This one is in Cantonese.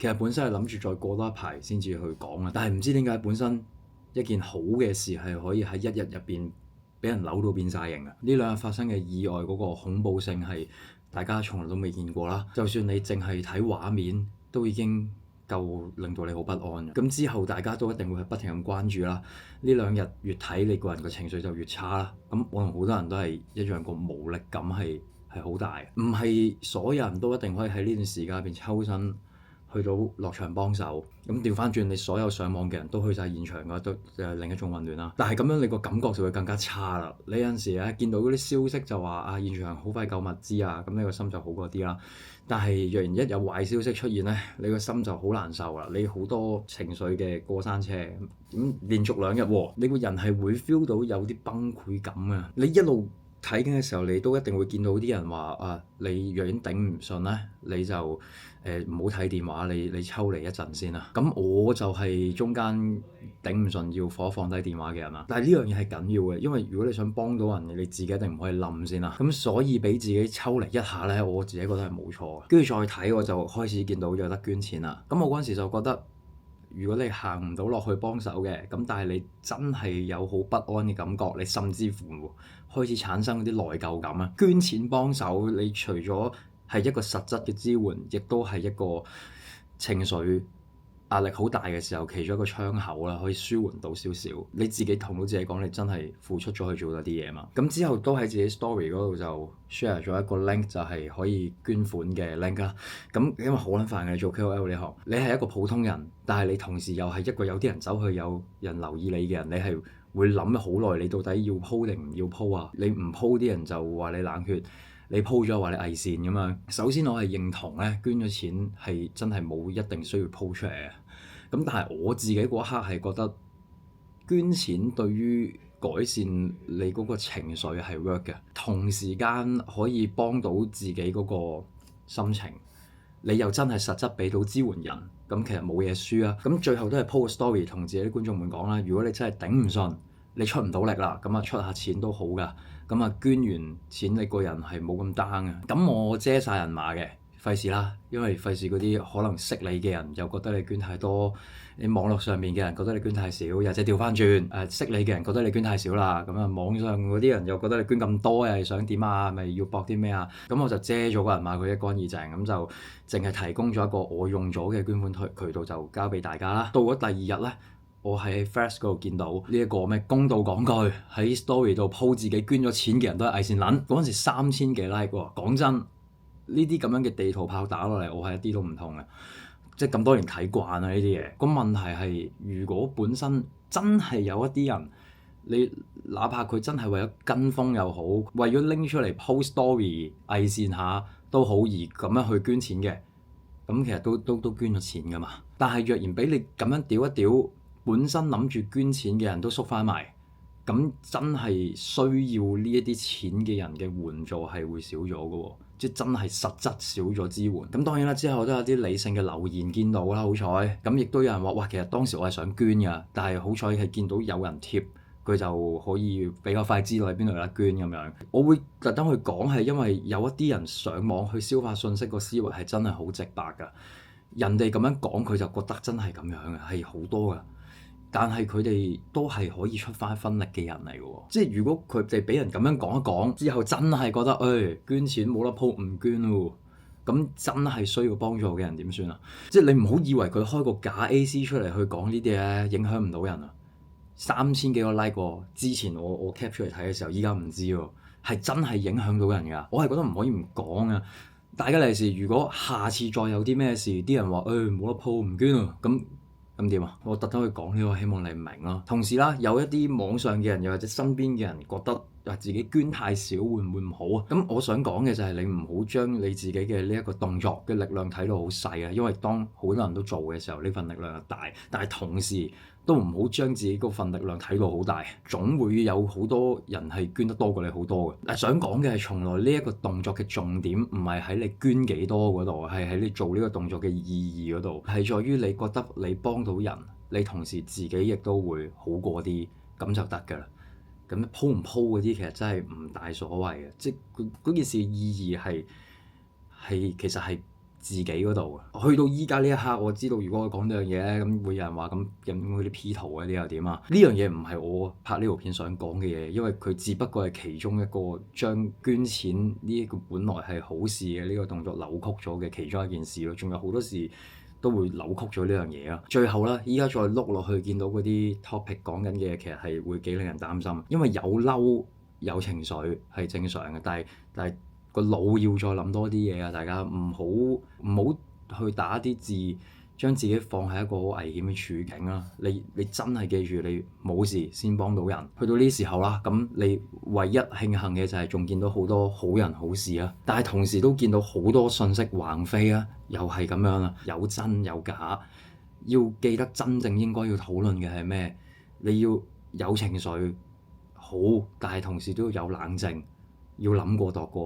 其實本身係諗住再過多一排先至去講啊，但係唔知點解本身一件好嘅事係可以喺一日入邊俾人扭到變晒形啊！呢兩日發生嘅意外嗰個恐怖性係大家從來都未見過啦。就算你淨係睇畫面，都已經夠令到你好不安。咁之後大家都一定會係不停咁關注啦。呢兩日越睇，你個人個情緒就越差啦。咁我同好多人都係一樣，個無力感係好大。唔係所有人都一定可以喺呢段時間入邊抽身去到落場幫手。咁調翻轉，你所有上網嘅人都去晒現場嘅話，都另一種混亂啦。但係咁樣你個感覺就會更加差啦。你有陣時咧見到嗰啲消息就話啊，現場好快夠物資啊，咁你個心就好過啲啦。但係若然一有壞消息出現咧，你個心就好難受啦。你好多情緒嘅過山車，咁連續2日喎，你個人係會 feel 到有啲崩潰感啊。你一路睇緊嘅時候，你都一定會見到啲人話啊，你若然頂唔順咧，你就唔好睇電話，你抽離一陣先啦。咁我就係中間頂唔順要放低電話嘅人啦。但係呢樣嘢係緊要嘅，因為如果你想幫到人，你自己一定唔可以冧先啦。咁所以俾自己抽離一下咧，我自己覺得係冇錯。跟住再睇，我就開始見到有得捐錢啦。咁我嗰陣時就覺得，如果你行唔到落去幫手嘅，咁但係你真係有好不安嘅感覺，你甚至乎開始產生啲內疚感啊！捐錢幫手，你除咗係一個實質嘅支援，亦都係一個情緒壓力好大嘅時候，其中一個窗口啦，可以舒緩到少少。你自己同到自己講，你真係付出咗去做咗啲嘢嘛。咁之後都喺自己 story 嗰度就 share 咗一個 link，就係可以捐款嘅 link 啦。咁因為好撚煩嘅，你做 KOL 呢行，你係一個普通人，但係你同時又係一個有啲人走去有人留意你嘅人，你係會諗好耐，你到底要 po 定唔要 po啊？你唔 po，啲人就話你冷血。你 po 咗話你偽善咁樣。首先我係認同咧，捐咗錢係真係冇一定需要 po 出嚟嘅。咁但係我自己嗰一刻係覺得捐錢對於改善你嗰個情緒係 work 嘅，同時間可以幫到自己嗰個心情，你又真係實質俾到支援人，咁其實冇嘢輸啊。咁最後都係 po 個 story 同自己啲觀眾們講啦，如果你真係頂唔順，你出唔到力啦，咁啊出下錢都好噶。咁啊捐完錢，你個人係冇咁 down 嘅。咁我遮晒人馬嘅，費事啦，因為費事嗰啲可能識你嘅人又覺得你捐太多，你網絡上面嘅人覺得你捐太少，又或者調翻轉識你嘅人覺得你捐太少啦。咁啊網上嗰啲人又覺得你捐咁多，又係想點啊？咪要博啲咩啊？咁我就遮咗個人馬，佢一乾二淨，咁就淨係提供咗一個我用咗嘅捐款渠道，就交俾大家啦。到咗第2日咧，我喺 Flash 嗰度見到呢一個咩公道講句喺 story 度 po 自己捐咗錢嘅人都係偽善撚，嗰陣時3000幾 like 喎。講真，呢啲咁樣嘅地圖炮打落嚟，我係一啲都唔痛嘅，即係咁多年睇慣啦呢啲嘢。個問題係，如果本身真係有一啲人，你哪怕佢真係為咗跟風又好，為咗拎出嚟 post story 偽善下都好，而咁樣去捐錢嘅，咁其實都捐咗錢㗎嘛。但係若然俾你咁樣屌一屌，本身諗住捐錢嘅人都縮翻埋，咁真係需要呢一啲錢嘅人嘅援助係會少咗嘅喎，即係真係實質少咗支援。咁當然啦，之後都有啲理性嘅留言見到啦，好彩。咁亦都有人話：哇，其實當時我係想捐㗎，但係好彩係見到有人貼，佢就可以比較快知道喺邊度有得捐咁樣。我會特登去講係因為有一啲人上網去消化信息個思維係真係好直白㗎，人哋咁樣講佢就覺得真係咁樣嘅，係好多㗎。但係佢哋都係可以出翻分力嘅人嚟嘅喎，即係如果佢哋俾人咁樣講一講之後，真係覺得捐錢冇得鋪唔捐喎，咁真係需要幫助嘅人點算啊？即係你唔好以為佢開個假 AC 出嚟去講呢啲咧，影響唔到人啊！3000幾個 like 喎，之前我 cap 出嚟睇嘅時候，依家唔知喎，係真係影響到人㗎。我係覺得唔可以唔講啊！大家利是，如果下次再有啲咩事，啲人話冇得鋪唔捐啊，咁點啊？我特登去講呢個，希望你明咯。同時啦，有一啲網上嘅人，又或者身邊嘅人覺得自己捐太少會唔會唔好啊？咁我想講嘅就係你唔好將你自己嘅呢一個動作嘅力量睇到好細啊，因為當好多人都做嘅時候，呢份力量就大。但係同時都唔好將自己嗰份力量睇到好大，總會有好多人係捐得多過你好多嘅。但係想講嘅係，從來呢一個動作嘅重點唔係喺你捐幾多嗰度，係喺你做呢個動作嘅意義嗰度，係在於你覺得你幫到人，你同時自己亦都會好過啲，咁就得㗎啦。咁鋪唔鋪嗰啲其實真係唔大所謂嘅，即係嗰件事意義係其實係自己嗰度。去到依家呢一刻，我知道如果我講呢樣嘢咧，咁會有人話咁嗰啲 P 圖嗰啲又點啊？呢樣嘢唔係我拍呢條片想講嘅嘢，因為佢只不過係其中一個將捐錢呢一個本來係好事嘅呢個動作扭曲咗嘅其中一件事咯。仲有好多事都會扭曲咗呢樣嘢啊！最後啦，依家再碌落去見到嗰啲 topic 講緊嘅嘢，其實係會幾令人擔心，因為有嬲有情緒係正常嘅，但係個腦要再諗多啲嘢啊！大家唔好去打啲字，將自己放喺一個好危險嘅處境啦。你真係記住，你冇事先幫到人。去到呢時候啦，咁你唯一慶幸嘅就係仲見到好多好人好事啊！但係同時都見到好多信息橫飛啊，又係咁樣啦，有真有假。要記得真正應該要討論嘅係咩？你要有情緒好，但係同時都要有冷靜，要諗過度過。